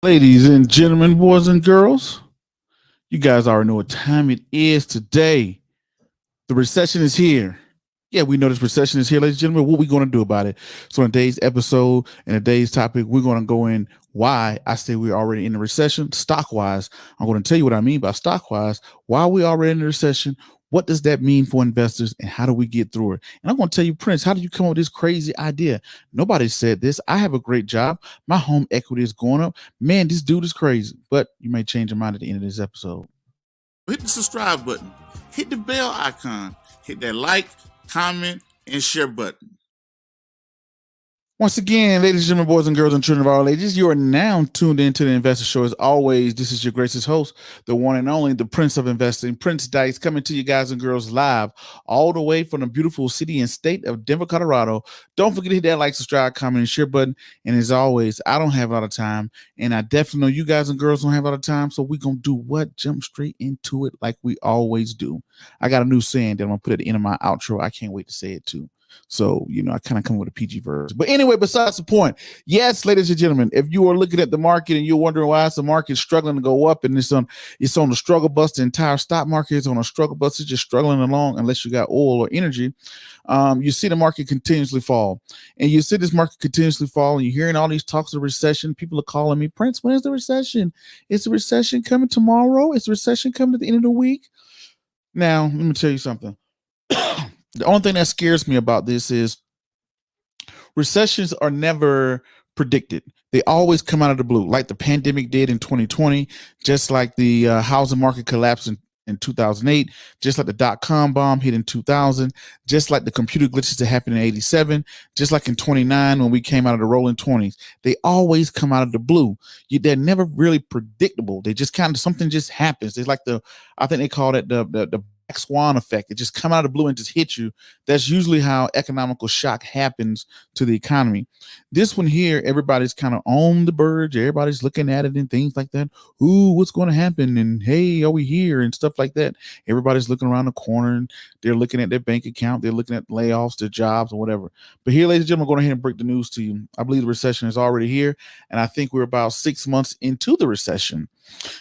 Ladies and gentlemen, boys and girls, you guys already know what time it is today. The recession is here. Yeah, we know this recession is here, ladies and gentlemen. What are we going to do about it? So, in today's episode and today's topic, we're going to go in why I say we're already in the recession stock wise. I'm going to tell you what I mean by stock wise, why we already in the recession. What does that mean for investors and how do we get through it? And I'm going to tell you, Prince, how did you come up with this crazy idea? Nobody said this. I have a great job. My home equity is going up. Man, this dude is crazy. But you may change your mind at the end of this episode. Hit the subscribe button, hit the bell icon, hit that like, comment, and share button. Once again, ladies and gentlemen, boys and girls, and children of all ages, you are now tuned into the Investor Show. As always, this is your gracious host, the one and only, the Prince of Investing, Prince Dykes, coming to you guys and girls live all the way from the beautiful city and state of Denver, Colorado. Don't forget to hit that like, subscribe, comment, and share button. And as always, I don't have a lot of time, and I definitely know you guys and girls don't have a lot of time, so we're going to do what? Jump straight into it like we always do. I got a new saying that I'm going to put at the end of my outro. I can't wait to say it too. So, I kind of come with a PG version. But anyway, besides the point, yes, ladies and gentlemen, if you are looking at the market and you're wondering why is the market struggling to go up and it's on the struggle bus, the entire stock market is on a struggle bus, it's just struggling along unless you got oil or energy. You see the market continuously fall. And you see this market continuously fall, and you're hearing all these talks of recession. People are calling me, Prince, when is the recession? Is the recession coming tomorrow? Is the recession coming at the end of the week? Now, let me tell you something. The only thing that scares me about this is recessions are never predicted. They always come out of the blue, like the pandemic did in 2020, just like the housing market collapsed in 2008, just like the dot-com bomb hit in 2000, just like the computer glitches that happened in 87, just like in 29 when we came out of the rolling 20s. They always come out of the blue. They're never really predictable. They just kind of, something just happens. It's like I think they call it the black swan effect. It just come out of the blue and just hit you. That's usually how economical shock happens to the economy. This one here, everybody's kind of on the verge. Everybody's looking at it and things like that. Ooh, what's going to happen? And hey, are we here? And stuff like that. Everybody's looking around the corner and they're looking at their bank account. They're looking at layoffs, their jobs, or whatever. But here, ladies and gentlemen, I'm going ahead and break the news to you. I believe the recession is already here. And I think we're about 6 months into the recession.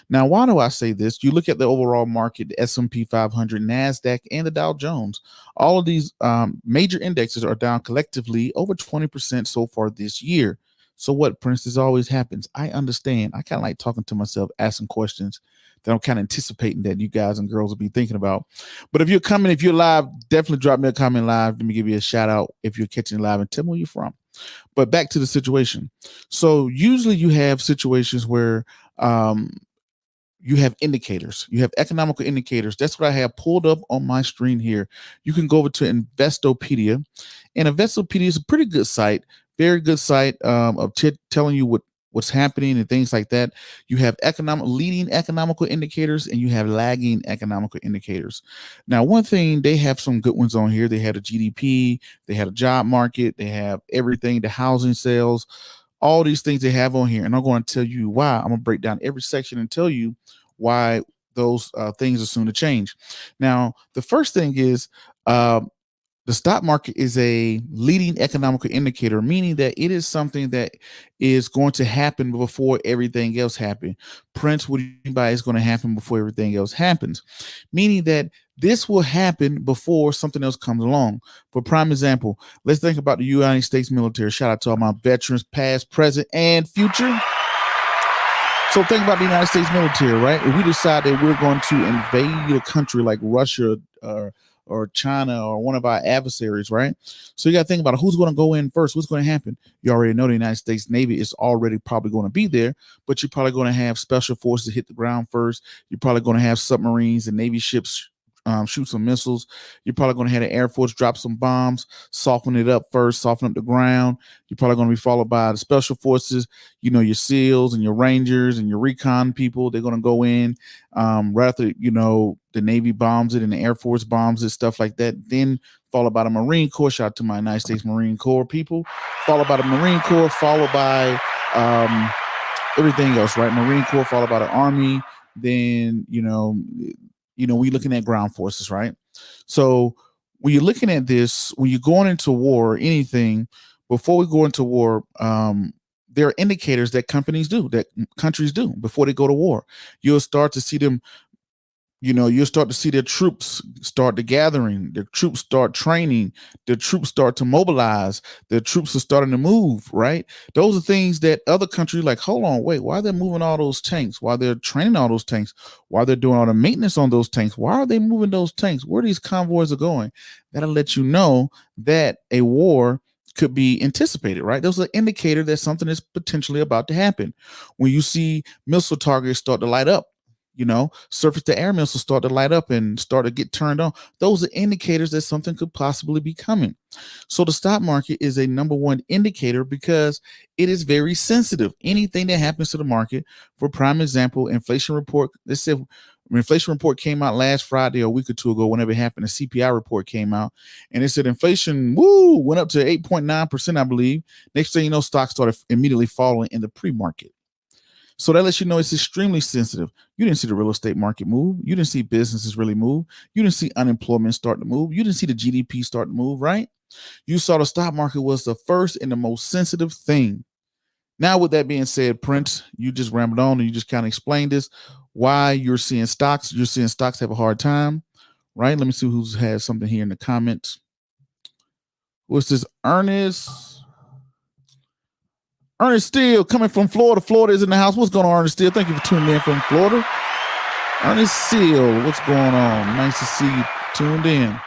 Now, why do I say this? You look at the overall market, the S&P 500, NASDAQ, and the Dow Jones. All of these major indexes are down collectively over 20% so far this year. So what, Prince? This always happens. I understand. I kind of like talking to myself, asking questions that I'm kind of anticipating that you guys and girls will be thinking about. But if you're live, definitely drop me a comment live. Let me give you a shout out if you're catching it live and tell me where you're from. But back to the situation. So usually you have situations where you have indicators. You have economical indicators. That's what I have pulled up on my screen here. You can go over to Investopedia, and Investopedia is a pretty good site, very good site of telling you what's happening and things like that. You have leading economical indicators and you have lagging economical indicators. Now, one thing, they have some good ones on here. They had a GDP, they had a job market, they have everything, the housing sales, all these things they have on here. And I'm going to tell you why. I'm going to break down every section and tell you why those things are soon to change. Now, the first thing is the stock market is a leading economical indicator, meaning that it is something that is going to happen before everything else happens. Prince, what do you mean by it's going to happen before everything else happens? Meaning that this will happen before something else comes along. For prime example, let's think about the United States military. Shout out to all my veterans, past, present, and future. So think about the United States military, right? If we decide that we're going to invade a country like Russia or China or one of our adversaries, right? So you got to think about who's going to go in first. What's going to happen? You already know the United States Navy is already probably going to be there, but you're probably going to have special forces hit the ground first. You're probably going to have submarines and Navy ships shoot some missiles. You're probably going to have the Air Force drop some bombs, soften it up first, soften up the ground. You're probably going to be followed by the special forces, your SEALs and your Rangers and your recon people. They're going to go in right after, the Navy bombs it and the Air Force bombs it, stuff like that. Then followed by the Marine Corps. Shout out to my United States Marine Corps people. Followed by the Marine Corps, followed by everything else, right? Marine Corps, followed by the Army. Then, we're looking at ground forces, right? So when you're looking at this, when you're going into war or anything, before we go into war, there are indicators that companies do, that countries do before they go to war. You'll start to see them, you'll start to see their troops start the gathering, their troops start training, their troops start to mobilize, their troops are starting to move, right? Those are things that other countries like, hold on, wait, why are they moving all those tanks? Why they're training all those tanks? Why they're doing all the maintenance on those tanks? Why are they moving those tanks? Where these convoys are going? That'll let you know that a war could be anticipated, right? Those are an indicator that something is potentially about to happen. When you see missile targets start to light up, surface to air missiles start to light up and start to get turned on. Those are indicators that something could possibly be coming. So the stock market is a number one indicator because it is very sensitive. Anything that happens to the market, for prime example, inflation report, let's say inflation report came out last Friday or a week or two ago, whenever it happened, the CPI report came out and it said inflation, went up to 8.9%, I believe. Next thing you know, stocks started immediately falling in the pre-market. So that lets you know it's extremely sensitive. You didn't see the real estate market move. You didn't see businesses really move. You didn't see unemployment start to move. You didn't see the GDP start to move, right? You saw the stock market was the first and the most sensitive thing. Now, with that being said, Prince, you just rambled on and you just kind of explained this, why you're seeing stocks have a hard time, right? Let me see who's has something here in the comments. What's this? Ernest Steele coming from Florida. Florida is in the house. What's going on, Ernest Steele? Thank you for tuning in from Florida. Ernest Steele, what's going on? Nice to see you tuned in.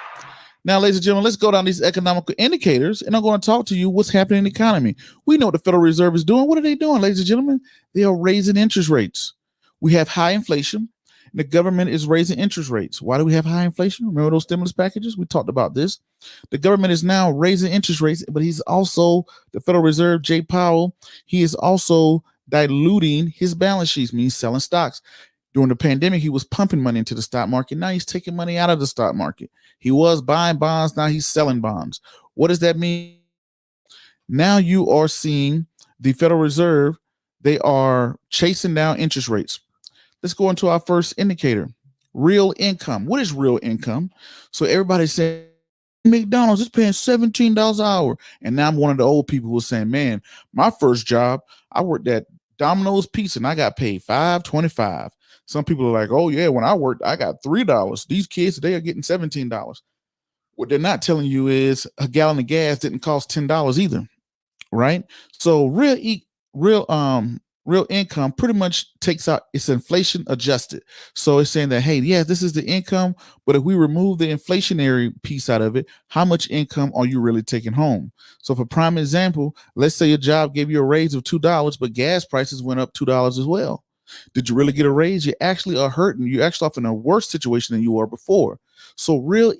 Now, ladies and gentlemen, let's go down these economical indicators, and I'm going to talk to you what's happening in the economy. We know what the Federal Reserve is doing. What are they doing, ladies and gentlemen? They are raising interest rates. We have high inflation. The government is raising interest rates. Why do we have high inflation? Remember those stimulus packages? We talked about this. The government is now raising interest rates, but he's also, the Federal Reserve, Jay Powell, he is also diluting his balance sheets, means selling stocks. During the pandemic, he was pumping money into the stock market. Now he's taking money out of the stock market. He was buying bonds. Now he's selling bonds. What does that mean? Now you are seeing the Federal Reserve, they are chasing down interest rates. Let's go into our first indicator, real income. What is real income? So everybody said McDonald's is paying $17 an hour. And now I'm one of the old people who are saying, man, my first job, I worked at Domino's Pizza and I got paid $5.25. Some people are like, oh yeah, when I worked, I got $3. These kids today are getting $17. What they're not telling you is a gallon of gas didn't cost $10 either, right? So real income pretty much takes out, it's inflation adjusted. So it's saying that, hey, yeah, this is the income, but if we remove the inflationary piece out of it, how much income are you really taking home? So for prime example, let's say your job gave you a raise of $2, but gas prices went up $2 as well. Did you really get a raise? You actually are hurting. You're actually off in a worse situation than you were before. So real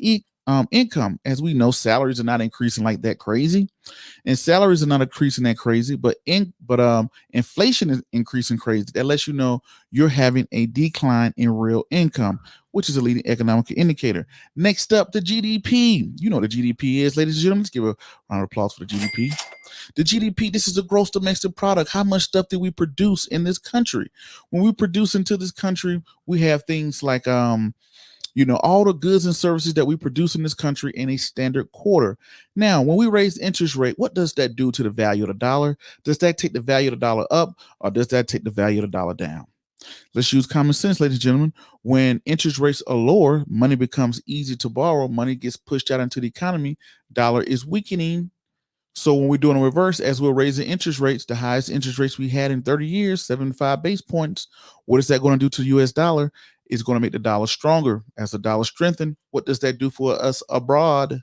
income, as we know, salaries are not increasing like that crazy, and salaries are not increasing that crazy, but inflation is increasing crazy. That lets you know you're having a decline in real income, which is a leading economic indicator. Next up, the GDP. You know what the GDP is, ladies and gentlemen. Let's give a round of applause for the GDP. The GDP, this is the gross domestic product. How much stuff did we produce in this country? When we produce into this country, we have things like all the goods and services that we produce in this country in a standard quarter. Now, when we raise interest rate, what does that do to the value of the dollar? Does that take the value of the dollar up, or does that take the value of the dollar down? Let's use common sense, ladies and gentlemen. When interest rates are lower, money becomes easy to borrow. Money gets pushed out into the economy. Dollar is weakening. So when we're doing a reverse, as we're raising interest rates, the highest interest rates we had in 30 years, 75 base points, what is that going to do to the US dollar? It's going to make the dollar stronger. As the dollar strengthens, what does that do for us abroad?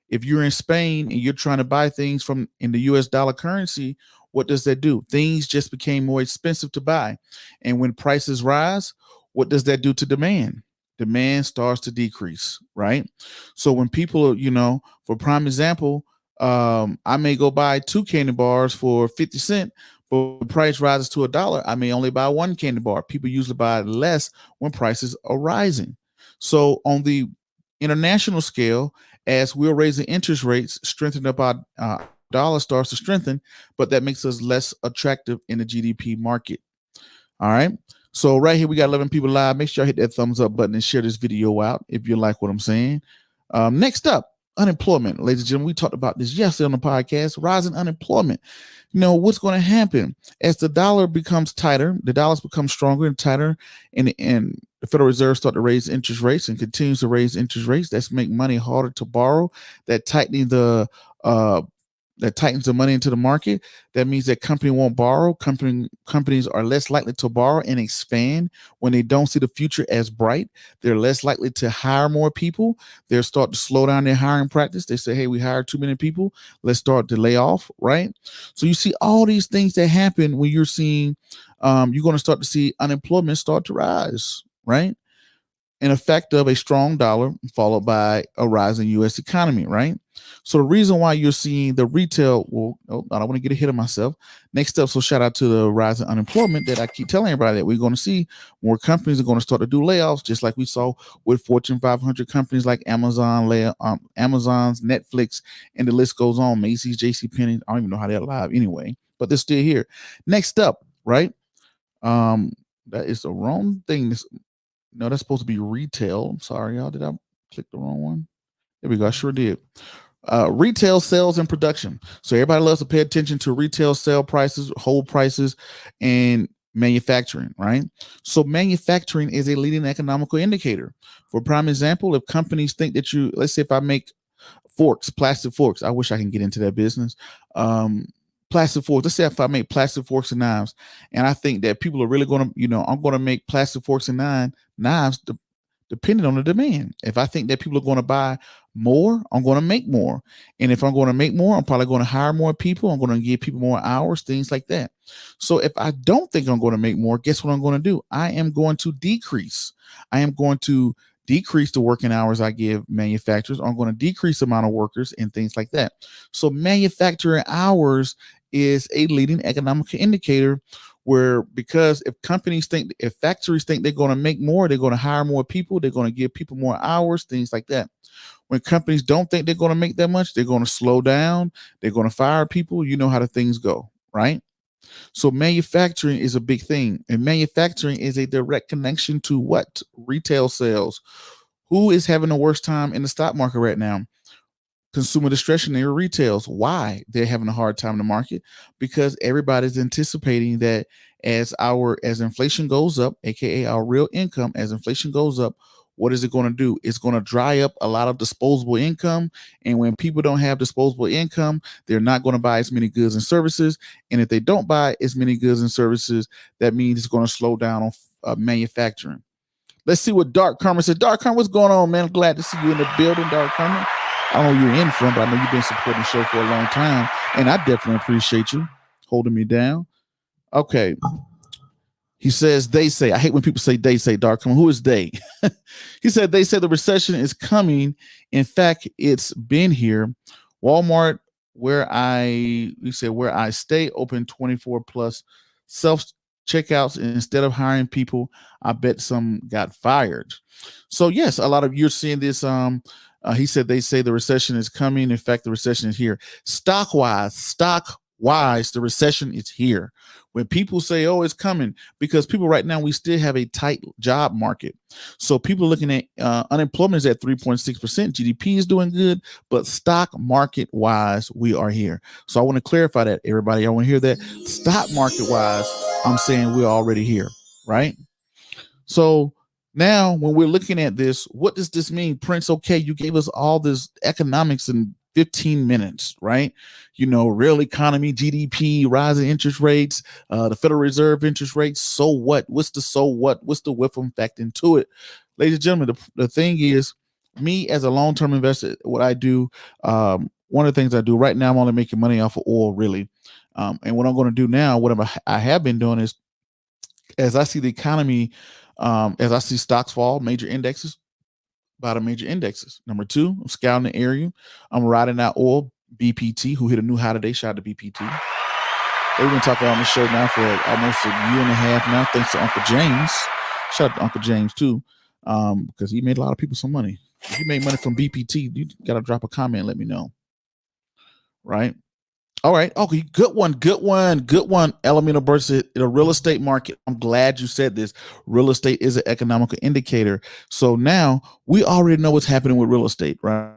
If you're in Spain and you're trying to buy things from in the US dollar currency, what does that do? Things just became more expensive to buy. And when prices rise, what does that do to demand? Demand starts to decrease, right? So when people, for prime example, I may go buy 2 candy bars for 50 cents, but the price rises to $1. I may only buy 1 candy bar. People usually buy less when prices are rising. So on the international scale, as we're raising interest rates, strengthening up our dollar starts to strengthen, but that makes us less attractive in the GDP market. All right. So right here, we got 11 people live. Make sure I hit that thumbs up button and share this video out if you like what I'm saying. Next up, Unemployment, ladies and gentlemen, we talked about this yesterday on the podcast. Rising unemployment. What's going to happen as the dollar becomes tighter, the dollars become stronger and tighter, and the Federal Reserve start to raise interest rates and continues to raise interest rates. That's make money harder to borrow. That tightening the uh, that tightens the money into the market. That means that company won't borrow. Companies are less likely to borrow and expand when they don't see the future as bright. They're less likely to hire more people. They'll start to slow down their hiring practice. They say, hey, we hired too many people. Let's start to lay off, right? So you see all these things that happen when you're seeing, you're going to start to see unemployment start to rise, right? An effect of a strong dollar followed by a rising U.S. economy, right? So the reason why you're seeing the retail, well, oh, I don't want to get ahead of myself. Next up, so shout out to the rising unemployment that I keep telling everybody that we're going to see more companies are going to start to do layoffs, just like we saw with Fortune 500 companies like Amazon's, Netflix, and the list goes on. Macy's, J.C. Penney. I don't even know how they're alive anyway, but they're still here. Next up, right? That is the wrong thing. No, that's supposed to be retail. I'm sorry, y'all. Did I click the wrong one? There we go. I sure did. Retail sales and production. So everybody loves to pay attention to retail sale prices, whole prices, and manufacturing, right? So manufacturing is a leading economical indicator. For prime example, if companies think that let's say if I make forks, plastic forks, I wish I can get into that business. Plastic forks. Let's say if I make plastic forks and knives, and I think that people are really going to, I'm going to make plastic forks and knives depending on the demand. If I think that people are going to buy more, I'm going to make more. And if I'm going to make more, I'm probably going to hire more people. I'm going to give people more hours, things like that. So if I don't think I'm going to make more, guess what I'm going to do? I am going to decrease. I am going to decrease the working hours I give manufacturers. I'm going to decrease the amount of workers and things like that. So manufacturing hours is a leading economic indicator where, because if factories think they're going to make more, they're going to hire more people, they're going to give people more hours, things like that. When companies don't think they're going to make that much, they're going to slow down, they're going to fire people. You know how the things go, right? So manufacturing is a big thing, and manufacturing is a direct connection to what? Retail sales. Who is having the worst time in the stock market right now? Consumer discretionary retails. Why they're having a hard time in the market? Because everybody's anticipating that as inflation goes up, aka our real income, as inflation goes up, what is it going to do? It's going to dry up a lot of disposable income. And when people don't have disposable income, they're not going to buy as many goods and services. And if they don't buy as many goods and services, that means it's going to slow down on manufacturing. Let's see what Dark Karma said. Dark Karma, what's going on, man? Glad to see you in the building, Dark Karma. I don't know where you're in from, but I know you've been supporting the show for a long time, and I definitely appreciate you holding me down. Okay. He says, they say, I hate when people say they say, Dark Karma. Who is they? He said, they say the recession is coming. In fact, it's been here. Walmart, where I stay open 24 plus self checkouts, and instead of hiring people, I bet some got fired. So yes, a lot of you're seeing this. He said they say the recession is coming. In fact, the recession is here. Stock wise, the recession is here. When people say, oh, it's coming, because people right now, we still have a tight job market. So people are looking at unemployment is at 3.6%. GDP is doing good, but stock market wise, we are here. So I want to clarify that, everybody. I want to hear that. Stock market wise, I'm saying we're already here, right? So now when we're looking at this, what does this mean? Prince, okay, you gave us all this economics in 15 minutes, right? Real economy, GDP, rising interest rates, the Federal Reserve interest rates. So what? What's the so what? What's the whiff effect into it? Ladies and gentlemen, the thing is, me as a long-term investor, what I do, one of the things I do right now, I'm only making money off of oil, really. And what I'm going to do now, I have been doing is, as I see the economy, as I see stocks fall, major indexes, bottom major indexes. Number two, I'm scouting the area. I'm riding out oil, BPT, who hit a new high today. Shout out to BPT. They've been talking on the show now for almost a year and a half now, thanks to Uncle James. Shout out to Uncle James too, because he made a lot of people some money. If you make money from BPT, you got to drop a comment and let me know. Right? All right. Okay. Good one. Elemento versus the real estate market. I'm glad you said this. Real estate is an economical indicator. So now we already know what's happening with real estate, right?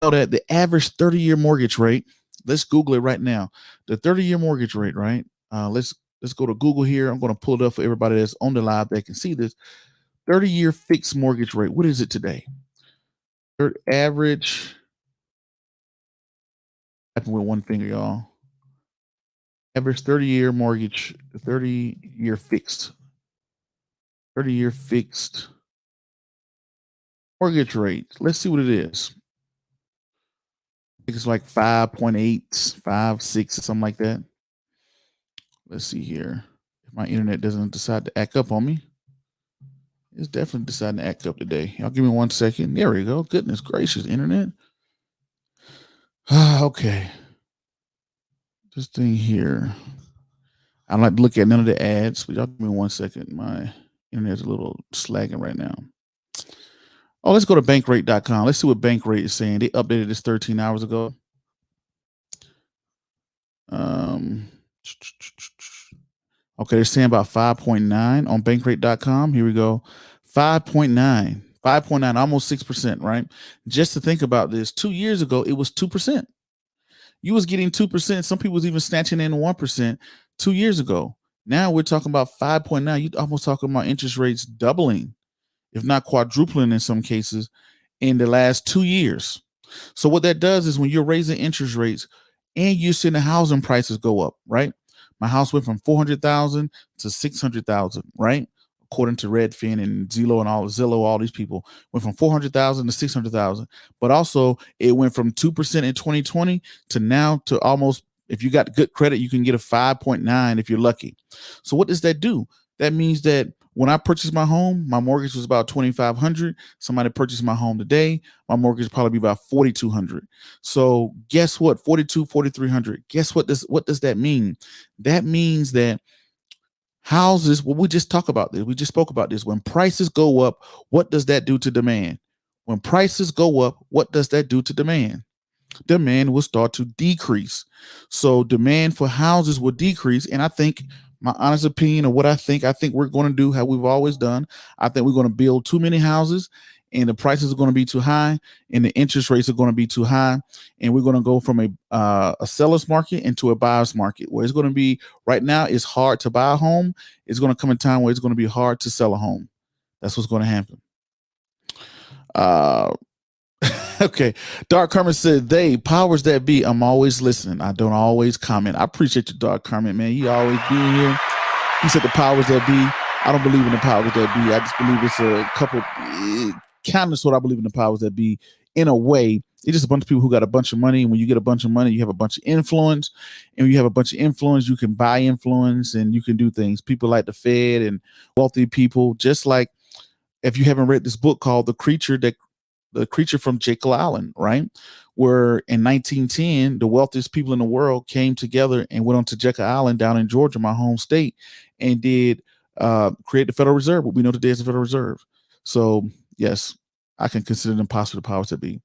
know that the average 30-year mortgage rate, let's Google it right now. The 30-year mortgage rate, right? Let's go to Google here. I'm going to pull it up for everybody that's on the live that can see this. 30-year fixed mortgage rate. What is it today? Average. I can with one finger, y'all. Average 30-year mortgage, 30-year fixed. 30-year fixed mortgage rate. Let's see what it is. I think it's like 5.8, 5.6, something like that. Let's see here. If my internet doesn't decide to act up on me. It's definitely deciding to act up today. Y'all give me 1 second. There we go. Goodness gracious, internet. Okay. This thing here. I don't like to look at none of the ads, but y'all give me 1 second. My internet's a little slagging right now. Oh, let's go to bankrate.com. Let's see what Bankrate is saying. They updated this 13 hours ago. Okay, they're saying about 5.9 on bankrate.com. Here we go. 5.9, 5.9, almost 6%, right? Just to think about this, 2 years ago, it was 2%. You was getting 2%. Some people was even snatching in 1% 2 years ago. Now we're talking about 5.9. You're almost talking about interest rates doubling, if not quadrupling in some cases, in the last 2 years. So what that does is when you're raising interest rates and you're seeing the housing prices go up, right? My house went from 400,000 to 600,000, right? According to Redfin and Zillow, all these people went from 400,000 to 600,000. But also it went from 2% in 2020 to now to almost, if you got good credit, you can get a 5.9 if you're lucky. So what does that do? That means that when I purchased my home, my mortgage was about $2,500. Somebody purchased my home today, my mortgage will probably be about $4,200. So guess what? $4,300. Guess what does that mean? That means that houses, well, we just talk about this. We just spoke about this. When prices go up, what does that do to demand? When prices go up, what does that do to demand? Demand will start to decrease. So demand for houses will decrease. And I think my honest opinion of what I think we're going to do how we've always done. I think we're going to build too many houses and the prices are going to be too high and the interest rates are going to be too high. And we're going to go from a seller's market into a buyer's market where it's going to be right now it's hard to buy a home. It's going to come a time where it's going to be hard to sell a home. That's what's going to happen. Okay. Dark Carmen said, they powers that be. I'm always listening. I don't always comment. I appreciate your Dark Carmen, man. You always being here. He said the powers that be. I don't believe in the powers that be. I just believe it's a couple, kind of sort of I believe in the powers that be in a way. It's just a bunch of people who got a bunch of money. And when you get a bunch of money, you have a bunch of influence. And when you have a bunch of influence, you can buy influence and you can do things. People like the Fed and wealthy people, just like if you haven't read this book called The Creature from Jekyll Island, right? Where in 1910, the wealthiest people in the world came together and went on to Jekyll Island down in Georgia, my home state, and did create the Federal Reserve, what we know today as the Federal Reserve. So, yes, I can consider them possible powers that be.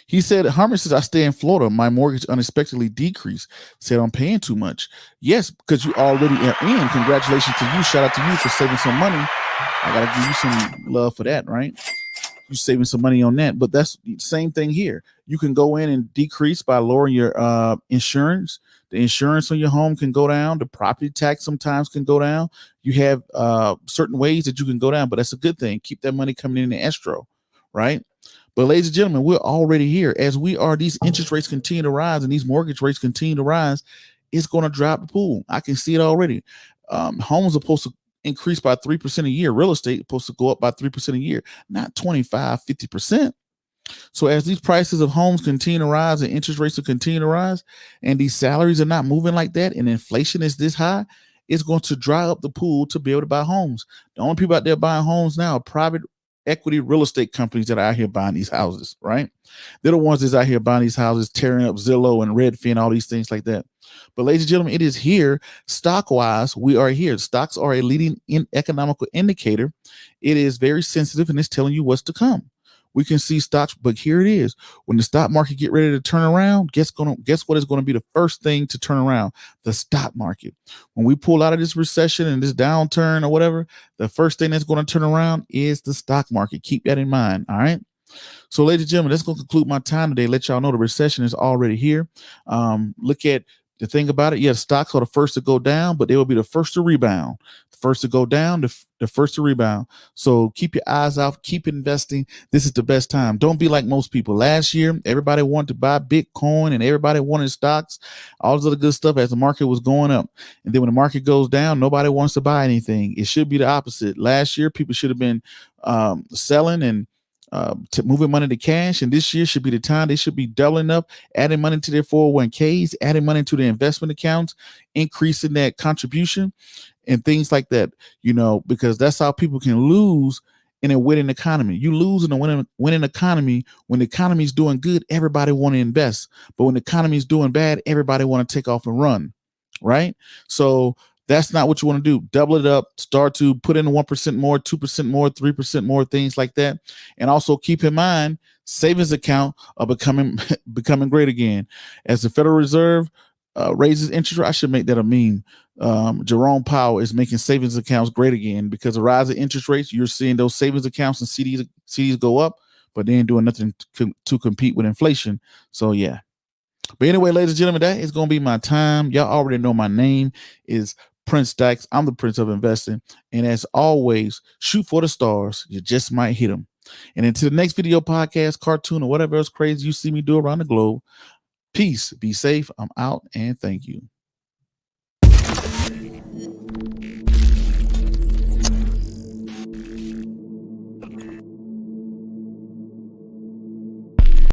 He said, Harmon says, I stay in Florida. My mortgage unexpectedly decreased. Said, I'm paying too much. Yes, because you already are in. Congratulations to you. Shout out to you for saving some money. I got to give you some love for that, right? You're saving some money on that, but that's the same thing here. You can go in and decrease by lowering your insurance. The insurance on your home can go down. The property tax sometimes can go down. You have certain ways that you can go down, but that's a good thing. Keep that money coming in the escrow, right? But ladies and gentlemen, we're already here. As we are, these interest rates continue to rise and these mortgage rates continue to rise. It's going to drop the pool. I can see it already. Homes are supposed to increase by 3% a year. Real estate is supposed to go up by 3% a year, not 25, 50%. So as these prices of homes continue to rise and interest rates will continue to rise, and these salaries are not moving like that, and inflation is this high, it's going to dry up the pool to be able to buy homes. The only people out there buying homes now are private equity real estate companies that are out here buying these houses, right? They're the ones that's out here buying these houses, tearing up Zillow and Redfin, all these things like that. But ladies and gentlemen, it is here. Stock-wise, we are here. Stocks are a leading economical indicator. It is very sensitive and it's telling you what's to come. We can see stocks, but here it is. When the stock market get ready to turn around, guess what is going to be the first thing to turn around? The stock market. When we pull out of this recession and this downturn or whatever, the first thing that's going to turn around is the stock market. Keep that in mind. All right. So, ladies and gentlemen, that's going to conclude my time today. Let y'all know the recession is already here. Look at the thing about it. Yeah, stocks are the first to go down, but they will be the first to rebound. The first to go down, the first to rebound. So keep your eyes out, keep investing. This is the best time. Don't be like most people. Last year, everybody wanted to buy Bitcoin and everybody wanted stocks, all this other good stuff as the market was going up. And then when the market goes down, nobody wants to buy anything. It should be the opposite. Last year, people should have been selling and to moving money to cash, and this year should be the time they should be doubling up, adding money to their 401ks, adding money to their investment accounts, increasing that contribution and things like that, because that's how people can lose in a winning economy. You lose in a winning economy when the economy is doing good, everybody want to invest, but when the economy is doing bad, everybody want to take off and run, right? So that's not what you want to do. Double it up, start to put in 1% more, 2% more, 3% more, things like that. And also keep in mind, savings account are becoming great again. As the Federal Reserve raises interest rate, I should make that a meme. Jerome Powell is making savings accounts great again because of rising interest rates. You're seeing those savings accounts and CDs go up, but they ain't doing nothing to compete with inflation. So yeah. But anyway, ladies and gentlemen, that is going to be my time. Y'all already know my name is Prince Dykes. I'm the Prince of Investing. And as always, shoot for the stars. You just might hit them. And until the next video, podcast, cartoon, or whatever else crazy you see me do around the globe, peace, be safe. I'm out, and thank you.